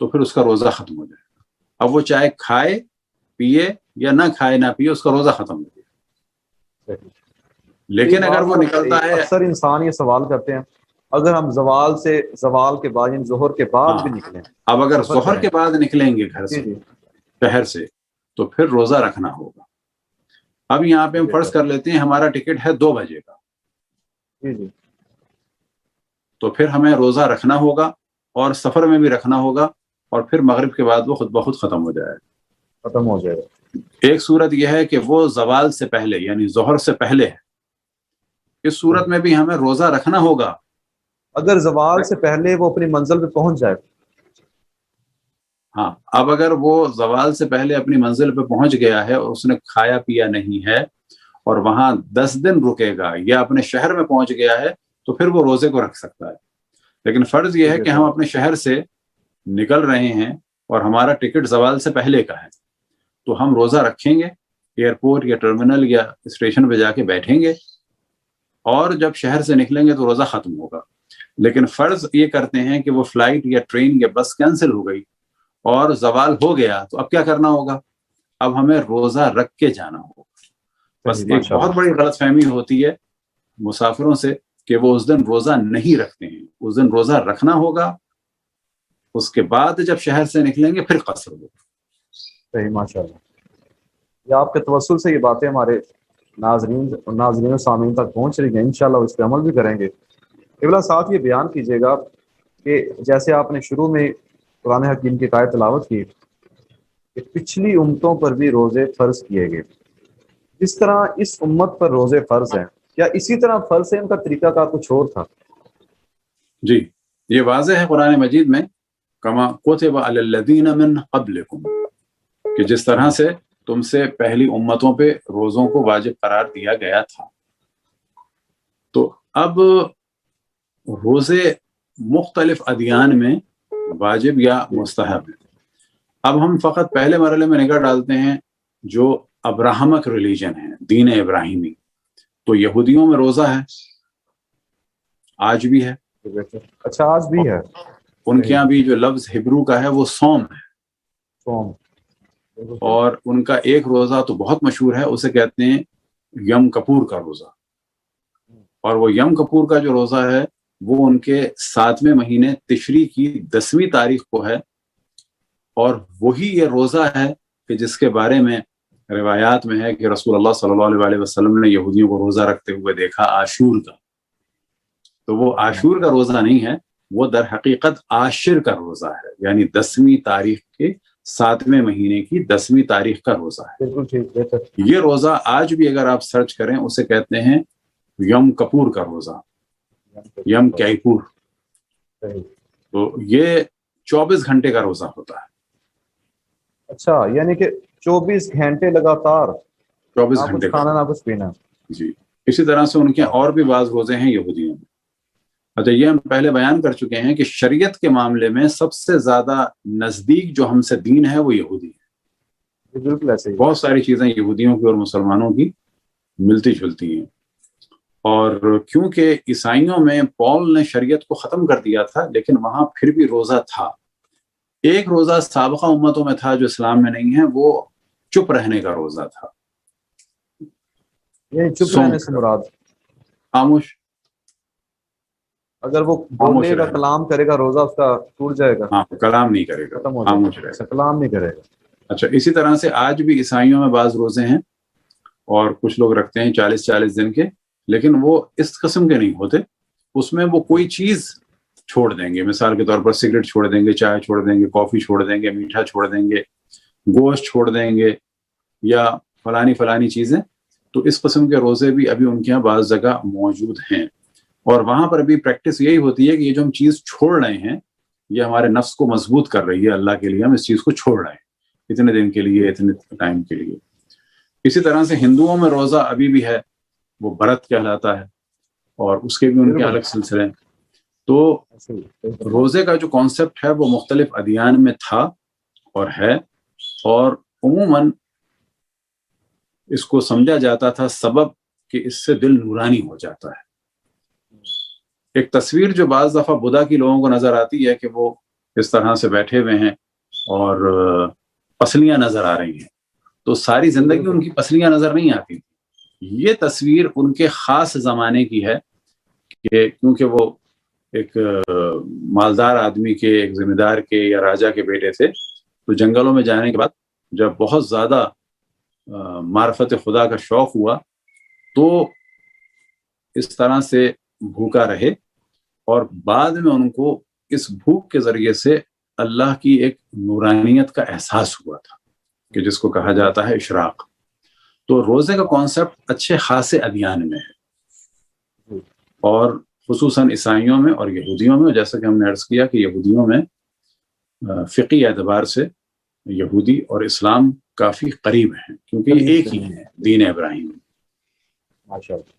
تو پھر اس کا روزہ ختم ہو جائے گا. اب وہ چاہے کھائے پیے یا نہ کھائے نہ پیے، اس کا روزہ ختم ہو گیا. لیکن اگر وہ نکلتا ہے، اکثر انسان یہ سوال کرتے ہیں اگر ہم زوال کے بعد یعنی ظہر کے بعد بھی نکلیں، اب اگر ظہر کے بعد نکلیں گے گھر سے شہر سے تو پھر روزہ رکھنا ہوگا. اب یہاں پہ ہم فرض کر لیتے ہیں ہمارا ٹکٹ ہے 2 بجے کا، تو پھر ہمیں روزہ رکھنا ہوگا اور سفر میں بھی رکھنا ہوگا، اور پھر مغرب کے بعد وہ خود بخود ختم ہو جائے گا. ایک صورت یہ ہے کہ وہ زوال سے پہلے یعنی ظہر سے پہلے ہے، اس صورت میں بھی ہمیں روزہ رکھنا ہوگا. اگر زوال سے پہلے وہ اپنی منزل پہ پہنچ جائے. ہاں، اب اگر وہ زوال سے پہلے اپنی منزل پہ پہنچ گیا ہے اور اس نے کھایا پیا نہیں ہے اور وہاں 10 دن رکے گا یا اپنے شہر میں پہنچ گیا ہے تو پھر وہ روزے کو رکھ سکتا ہے. لیکن فرض یہ ہے کہ ہم اپنے شہر سے نکل رہے ہیں اور ہمارا ٹکٹ زوال سے پہلے کا ہے، تو ہم روزہ رکھیں گے، ایئرپورٹ یا ٹرمینل یا اسٹیشن پہ جا کے بیٹھیں گے، اور جب شہر سے نکلیں گے تو روزہ ختم ہوگا. لیکن فرض یہ کرتے ہیں کہ وہ فلائٹ یا ٹرین یا بس کینسل ہو گئی اور زوال ہو گیا، تو اب کیا کرنا ہوگا؟ اب ہمیں روزہ رکھ کے جانا ہوگا. بس ایک بہت بڑی غلط فہمی ہوتی ہے مسافروں سے کہ وہ اس دن روزہ نہیں رکھتے ہیں. اس دن روزہ رکھنا ہوگا، اس کے بعد جب شہر سے نکلیں گے پھر قصر ہوگا. صحیح، ماشاءاللہ. یا آپ کے توسل سے یہ باتیں ہمارے ناظرین و سامعین تک پہنچ رہی ہیں، انشاءاللہ اس پہ عمل بھی کریں گے. ابلا ساتھ یہ بیان کیجیے گا کہ جیسے آپ نے شروع میں قرآن حکیم کی آیت تلاوت کی کہ پچھلی امتوں پر بھی روزے فرض کیے گئے، جس طرح اس امت پر روزے فرض ہیں، کیا اسی طرح فرض ہے؟ ان کا طریقہ کار کچھ اور تھا؟ جی، یہ واضح ہے قرآن مجید میں، کما کتب علی الذین من قبلکم، کہ جس طرح سے تم سے پہلی امتوں پہ روزوں کو واجب قرار دیا گیا تھا. تو اب روزے مختلف ادیان میں واجب یا مستحب ہیں. اب ہم فقط پہلے مرحلے میں نگاہ ڈالتے ہیں جو ابراہمک ریلیجن ہے, دین ابراہیمی. تو یہودیوں میں روزہ ہے, آج بھی ہے. اچھا, آج بھی ہے. ان کے یہاں بھی جو لفظ ہبرو کا ہے وہ صوم ہے. صوم. اور ان کا ایک روزہ تو بہت مشہور ہے, اسے کہتے ہیں یم کپور کا روزہ. اور وہ یم کپور کا جو روزہ ہے وہ ان کے 7ویں مہینے تشری کی 10ویں تاریخ کو ہے. اور وہی یہ روزہ ہے کہ جس کے بارے میں روایات میں ہے کہ رسول اللہ صلی اللہ علیہ وسلم نے یہودیوں کو روزہ رکھتے ہوئے دیکھا عاشور کا. تو وہ عاشور کا روزہ نہیں ہے, وہ در حقیقت عاشر کا روزہ ہے, یعنی 10ویں تاریخ کے 7ویں مہینے کی 10ویں تاریخ کا روزہ ہے. بالکل ٹھیک. یہ روزہ آج بھی اگر آپ سرچ کریں اسے کہتے ہیں یم کپور کا روزہ, یم کیپور. تو یہ 24 گھنٹے کا روزہ ہوتا ہے. اچھا, یعنی کہ 24 گھنٹے لگاتار 24 گھنٹے کھانا نہ کچھ پینا. جی. اسی طرح سے ان کے اور بھی بعض روزے ہیں یہودیوں میں. اچھا, یہ ہم پہلے بیان کر چکے ہیں کہ شریعت کے معاملے میں سب سے زیادہ نزدیک جو ہم سے دین ہے وہ یہودی ہے. بالکل ایسے ہی. بہت ساری چیزیں یہودیوں کی اور مسلمانوں کی ملتی جلتی ہیں. اور کیونکہ عیسائیوں میں پول نے شریعت کو ختم کر دیا تھا, لیکن وہاں پھر بھی روزہ تھا. ایک روزہ سابقہ امتوں میں تھا جو اسلام میں نہیں ہے, وہ چپ رہنے کا روزہ تھا. یہ چپ رہنے سے مراد خاموش, اگر وہ بولے گا کلام کرے گا روزہ اس کا ٹوٹ جائے گا. ہاں, کلام نہیں کرے گا, ختم ہو خاموش جائے رہے گا, کلام نہیں کرے گا. اچھا, اسی طرح سے آج بھی عیسائیوں میں بعض روزے ہیں اور کچھ لوگ رکھتے ہیں 40 دن کے, لیکن وہ اس قسم کے نہیں ہوتے. اس میں وہ کوئی چیز چھوڑ دیں گے, مثال کے طور پر سگریٹ چھوڑ دیں گے, چائے چھوڑ دیں گے, کافی چھوڑ دیں گے, میٹھا چھوڑ دیں گے, گوشت چھوڑ دیں گے, یا فلانی چیزیں. تو اس قسم کے روزے بھی ابھی ان کے یہاں بعض جگہ موجود ہیں. اور وہاں پر بھی پریکٹس یہی ہوتی ہے کہ یہ جو ہم چیز چھوڑ رہے ہیں یہ ہمارے نفس کو مضبوط کر رہی ہے اللہ کے لیے, ہم اس چیز کو چھوڑ رہے ہیں اتنے دن کے لیے, اتنے ٹائم کے لیے. اسی طرح سے ہندوؤں میں روزہ ابھی بھی ہے, وہ برت کہلاتا ہے, اور اس کے بھی ان کے الگ سلسلے ہیں. تو روزے کا جو کانسیپٹ ہے وہ مختلف ادیان میں تھا اور ہے, اور عموماً اس کو سمجھا جاتا تھا سبب کہ اس سے دل نورانی ہو جاتا ہے. ایک تصویر جو بعض دفعہ بدھا کی لوگوں کو نظر آتی ہے کہ وہ اس طرح سے بیٹھے ہوئے ہیں اور پسلیاں نظر آ رہی ہیں, تو ساری زندگی ان کی پسلیاں نظر نہیں آتی. یہ تصویر ان کے خاص زمانے کی ہے کہ کیونکہ وہ ایک مالدار آدمی کے, ایک ذمہ دار کے یا راجا کے بیٹے تھے, تو جنگلوں میں جانے کے بعد جب بہت زیادہ معرفت خدا کا شوق ہوا تو اس طرح سے بھوکا رہے, اور بعد میں ان کو اس بھوک کے ذریعے سے اللہ کی ایک نورانیت کا احساس ہوا تھا کہ جس کو کہا جاتا ہے اشراق. تو روزے کا کانسیپٹ اچھے خاصے ادیان میں ہے, اور خصوصاً عیسائیوں میں اور یہودیوں میں. جیسا کہ ہم نے عرض کیا کہ یہودیوں میں فقی اعتبار سے یہودی اور اسلام کافی قریب ہیں کیونکہ یہ ایک ہی ہے, دین ابراہیم. ماشاءاللہ,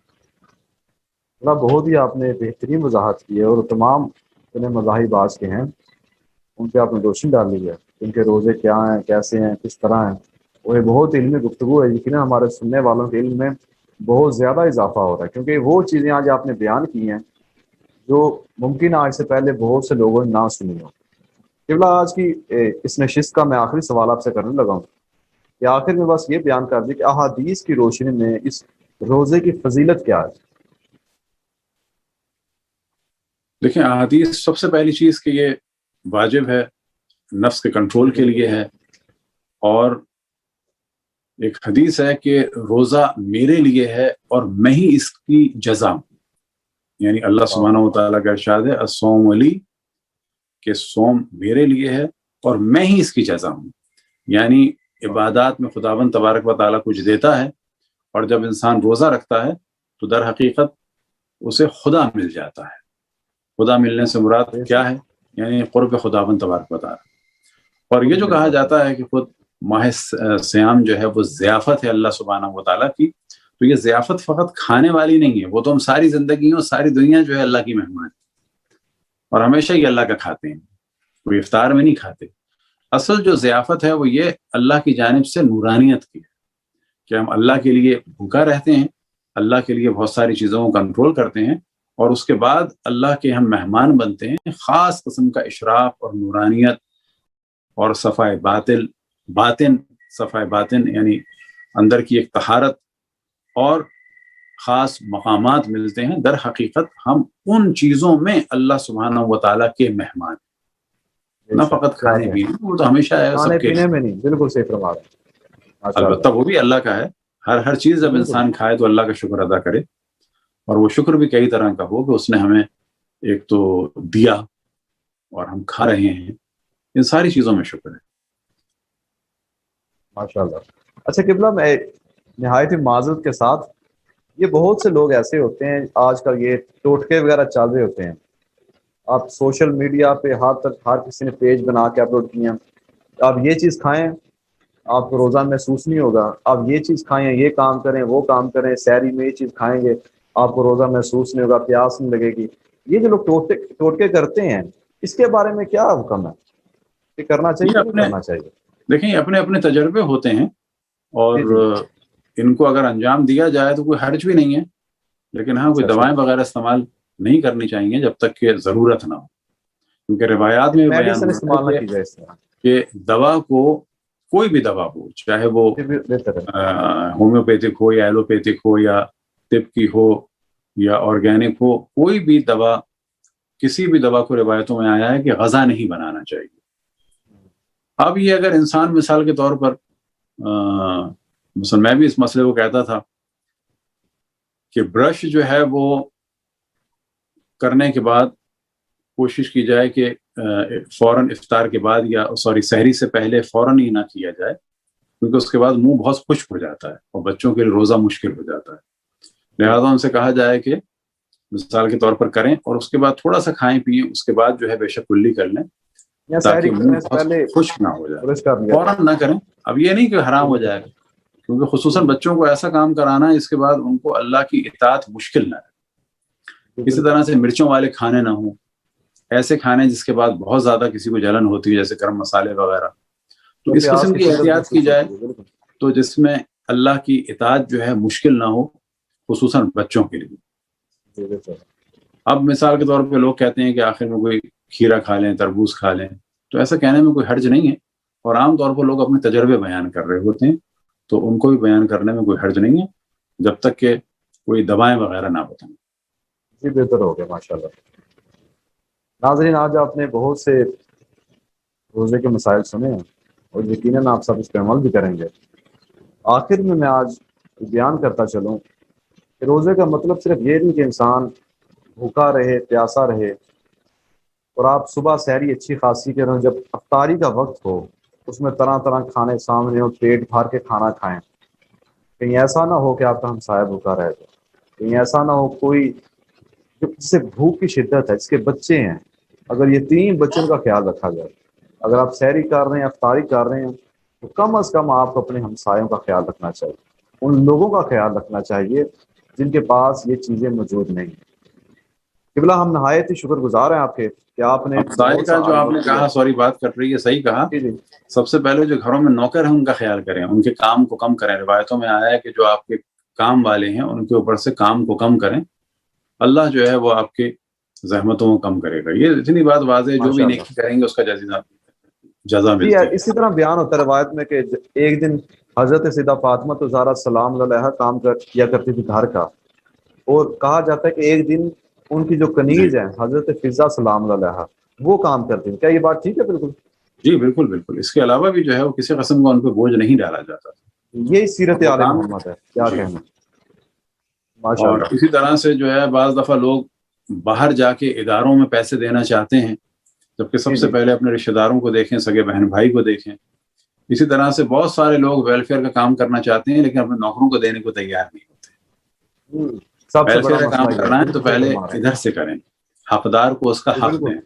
بہت ہی آپ نے بہترین وضاحت کی ہے, اور تمام اتنے مذاہب آج کے ہیں ان پہ آپ نے روشنی ڈالی ہے, ان کے روزے کیا ہیں, کیسے ہیں, کس طرح ہیں. اور یہ بہت علمی گفتگو ہے, یقیناً ہمارے سننے والوں کے علم میں بہت زیادہ اضافہ ہو رہا ہے, کیونکہ وہ چیزیں آج آپ نے بیان کی ہیں جو ممکن آج سے پہلے بہت سے لوگوں نے نہ سنی ہو. قبلہ, آج کی اس نشست کا میں آخری سوال آپ سے کرنے لگا ہوں کہ آخر میں بس یہ بیان کر دیں کہ احادیث کی روشنی میں اس روزے کی فضیلت کیا ہے. دیکھیں, احادیث سب سے پہلی چیز کہ یہ واجب ہے, نفس کے کنٹرول کے لیے ہے, اور ایک حدیث ہے کہ روزہ میرے لیے ہے اور میں ہی اس کی جزا ہوں. یعنی اللہ سبحانہ و تعالیٰ کا ارشاد ہے الصوم لی, کہ صوم میرے لیے ہے اور میں ہی اس کی جزا ہوں. یعنی عبادات میں خداوند تبارک و تعالیٰ کچھ دیتا ہے, اور جب انسان روزہ رکھتا ہے تو در حقیقت اسے خدا مل جاتا ہے. خدا ملنے سے مراد کیا ہے؟ یعنی قرب خداوند تبارک و تعالیٰ. اور یہ جو کہا جاتا ہے کہ خود ماہ سیام جو ہے وہ ضیافت ہے اللہ سبحانہ و تعالیٰ کی. تو یہ ضیافت فقط کھانے والی نہیں ہے، وہ تو ہم ساری زندگی اور ساری دنیا جو ہے اللہ کی مہمان ہے، اور ہمیشہ ہی اللہ کا کھاتے ہیں، کوئی افطار میں نہیں کھاتے. اصل جو ضیافت ہے وہ یہ اللہ کی جانب سے نورانیت کی ہے کہ ہم اللہ کے لیے بھوکا رہتے ہیں، اللہ کے لیے بہت ساری چیزوں کو کنٹرول کرتے ہیں، اور اس کے بعد اللہ کے ہم مہمان بنتے ہیں. خاص قسم کا اشراف اور نورانیت اور صفائے باطن یعنی اندر کی ایک طہارت اور خاص مقامات ملتے ہیں. در حقیقت ہم ان چیزوں میں اللہ سبحانہ و تعالیٰ کے مہمان، نہ فقط کھانے پینے، وہ تو ہمیشہ ہے کھانے سب کے، پینے میں نہیں، بالکل صحیح فرما رہے ہیں. البتہ وہ بھی اللہ کا ہے. ہر چیز جب انسان کھائے تو اللہ کا شکر ادا کرے، اور وہ شکر بھی کئی طرح کا ہو کہ اس نے ہمیں ایک تو دیا اور ہم کھا رہے ہیں، ان ساری چیزوں میں شکر ہے. ماشاءاللہ. اچھا قبلہ، میں نہایت ہی معذرت کے ساتھ، یہ بہت سے لوگ ایسے ہوتے ہیں آج کل، یہ ٹوٹکے وغیرہ چل رہے ہوتے ہیں. آپ سوشل میڈیا پہ ہر کسی نے پیج بنا کے اپلوڈ کیا، آپ یہ چیز کھائیں آپ کو روزہ محسوس نہیں ہوگا، آپ یہ چیز کھائیں، یہ کام کریں، وہ کام کریں، سحری میں یہ چیز کھائیں گے آپ کو روزہ محسوس نہیں ہوگا، پیاس نہیں لگے گی. یہ جو لوگ ٹوٹکے کرتے ہیں، اس کے بارے میں کیا حکم ہے؟ یہ کرنا چاہیے کہ نہیں کرنا چاہیے؟ دیکھیں، اپنے اپنے تجربے ہوتے ہیں، اور ان کو اگر انجام دیا جائے تو کوئی حرج بھی نہیں ہے، لیکن ہاں کوئی دوائیں وغیرہ استعمال نہیں کرنی چاہیے جب تک کہ ضرورت نہ ہو، کیونکہ روایات میں بیان استعمال نہ کی جائے اس طرح کہ دوا کو، کوئی بھی دوا ہو، چاہے وہ ہومیوپیتھک ہو یا ایلوپیتھک ہو یا طب کی ہو یا آرگینک ہو، کوئی بھی دوا، کسی بھی دوا کو روایتوں میں آیا ہے کہ غذا نہیں بنانا چاہیے. اب یہ اگر انسان مثال کے طور پر مثلا میں بھی اس مسئلے کو کہتا تھا کہ برش جو ہے وہ کرنے کے بعد کوشش کی جائے کہ فوراً افطار کے بعد یا سحری سے پہلے فوراً ہی نہ کیا جائے، کیونکہ اس کے بعد منہ بہت خشک ہو جاتا ہے اور بچوں کے لیے روزہ مشکل ہو جاتا ہے. لہٰذا ان سے کہا جائے کہ مثال کے طور پر کریں اور اس کے بعد تھوڑا سا کھائیں پیئیں، اس کے بعد جو ہے بے شک کلی کر لیں تاکہ منہ خشک نہ ہو جائے، فوراً نہ کریں. اب یہ نہیں کہ حرام ہو جائے گا، کیونکہ خصوصاً بچوں کو ایسا کام کرانا ہے اس کے بعد ان کو اللہ کی اطاعت مشکل نہ رہے. اسی طرح سے مرچوں والے کھانے نہ ہوں، ایسے کھانے جس کے بعد بہت زیادہ کسی کو جلن ہوتی ہے جیسے گرم مسالے وغیرہ، تو اس قسم کی احتیاط کی جائے تو جس میں اللہ کی اطاعت جو ہے مشکل نہ ہو، خصوصاً بچوں کے لیے. اب مثال کے طور پہ لوگ کہتے ہیں کہ آخر میں کوئی کھیرا کھا لیں، تربوز کھا لیں، تو ایسا کہنے میں کوئی حرج نہیں ہے، اور عام طور پر لوگ اپنے تجربے بیان کر رہے ہوتے ہیں تو ان کو بھی بیان کرنے میں کوئی حرج نہیں ہے جب تک کہ کوئی دوائیں وغیرہ نہ بتائیں. جی بہتر ہو گیا ماشاءاللہ. ناظرین، آج آپ نے بہت سے روزے کے مسائل سنے ہیں اور یقیناً آپ سب اس پہ عمل بھی کریں گے. آخر میں آج بیان کرتا چلوں کہ روزے کا مطلب صرف یہ نہیں کہ انسان بھوکا رہے، پیاسا رہے، اور آپ صبح سحری اچھی خاصی کریں، جب افطاری کا وقت ہو اس میں طرح طرح کھانے سامنے ہو، پیٹ بھر کے کھانا کھائیں. کہیں ایسا نہ ہو کہ آپ کا ہمسایہ بھوکا رہ جائے، کہیں ایسا نہ ہو کوئی جس سے بھوک کی شدت ہے، جس کے بچے ہیں، اگر یہ 3 بچوں کا خیال رکھا جائے، اگر آپ سحری کر رہے ہیں، افطاری کر رہے ہیں، تو کم از کم آپ کو اپنے ہمسایوں کا خیال رکھنا چاہیے، ان لوگوں کا خیال رکھنا چاہیے جن کے پاس یہ چیزیں موجود نہیں. قبلہ، ہم نہایت ہی شکر گزار ہیں آپ کے کہ آپ نے کا جو آپ نے کہا، سوری بات کر رہی ہے، صحیح کہا. سب سے پہلے جو گھروں میں نوکر ہیں ان کا خیال کریں، ان کے کام کو کم کریں. روایتوں میں آیا ہے کہ جو آپ کے کام والے ہیں ان کے اوپر سے کام کو کم کریں، اللہ جو ہے وہ آپ کے زحمتوں کو کم کرے گا. یہ اتنی بات واضح ہے، جو بھی نیکی کریں گے اس کا جزا ملتی ہے. اسی طرح بیان ہوتا ہے روایت میں کہ ایک دن حضرت سیدہ فاطمہ تو زہرا سلام علیہا کام کیا کرتی تھی گھر کا، اور کہا جاتا ہے کہ ایک دن ان کی جو کنیز ہیں حضرت فضا سلام علیہا وہ کام کرتی ہیں. کیا یہ بات ٹھیک ہے؟ بالکل جی، بالکل بالکل. اس کے علاوہ بھی جو ہے وہ کسی قسم کا ان پہ بوجھ نہیں ڈالا جاتا. یہی سیرت آل محمد ہے، کیا کہنا. اور اسی طرح سے جو ہے بعض دفعہ لوگ باہر جا کے اداروں میں پیسے دینا چاہتے ہیں، جبکہ سب سے پہلے اپنے رشتہ داروں کو دیکھیں، سگے بہن بھائی کو دیکھیں. اسی طرح سے بہت سارے لوگ ویلفیئر کا کام کرنا چاہتے ہیں لیکن اپنے نوکروں کو دینے کو تیار نہیں ہوتے. ویلفیئر کا کام کرنا ہے تو پہلے ادھر سے کریں، حقدار کو اس کا حق دیں.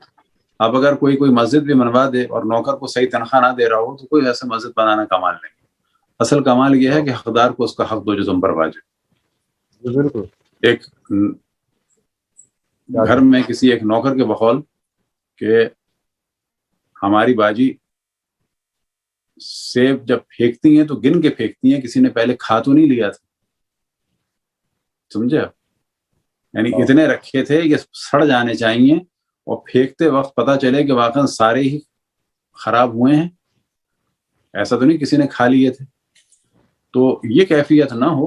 اب اگر کوئی مسجد بھی بنوا دے اور نوکر کو صحیح تنخواہ نہ دے رہا ہو تو کوئی ایسا مسجد بنانا کمال نہیں. اصل کمال یہ ہے کہ حقدار کو اس کا حق دو جو تم پر واجب. بالکل. ایک گھر میں کسی ایک نوکر کے بقول کہ ہماری باجی سیب جب پھینکتی ہیں تو گن کے پھینکتی ہیں, کسی نے پہلے کھا تو نہیں لیا تھا, سمجھے آپ؟ یعنی اتنے رکھے تھے کہ سڑ جانے چاہیے اور پھینکتے وقت پتا چلے کہ واقعا سارے ہی خراب ہوئے ہیں, ایسا تو نہیں کسی نے کھا لیے تھے. تو یہ کیفیت نہ ہو,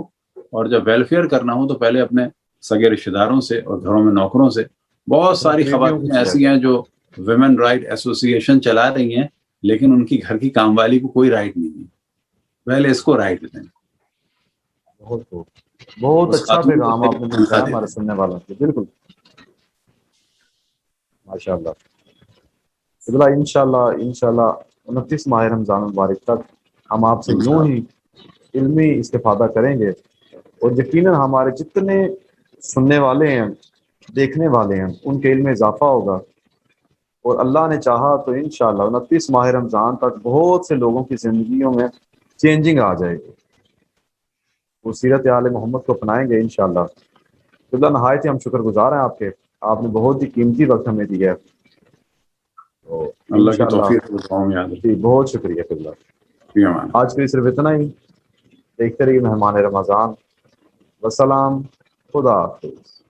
اور جب ویلفیئر کرنا ہو تو پہلے اپنے سگے رشتہ داروں سے اور گھروں میں نوکروں سے. بہت ساری خواتین ایسی ہیں جو ویمن رائٹ ایسوسی ایشن چلا رہی ہیں, لیکن ان کی گھر کی کام والی کو کوئی رائٹ نہیں ہے, پہلے اس کو رائٹ دیں. بہت اچھا پیغام آپ نے پہنچایا ہمارے سننے والوں کو. بالکل ماشاء اللہ. انشاءاللہ 29 ماہ رمضان المبارک تک ہم آپ سے یوں ہی علمی استفادہ کریں گے, اور یقیناً ہمارے جتنے سننے والے ہیں, دیکھنے والے ہیں, ان کے علم میں اضافہ ہوگا, اور اللہ نے چاہا تو انشاءاللہ 29 ماہ رمضان تک بہت سے لوگوں کی زندگیوں میں چینجنگ آ جائے گی, وہ سیرت آل محمد کو اپنائیں گے انشاءاللہ. قبلہ نہایت ہی ہم شکر گزار ہیں آپ کے, آپ نے بہت ہی قیمتی وقت ہمیں دیا ہے. تو اللہ کی توفیق. جی بہت شکریہ قبلہ. آج کے لیے صرف اتنا ہی. دیکھتے رہیے مہمان رمضان. والسلام. خدا حافظ.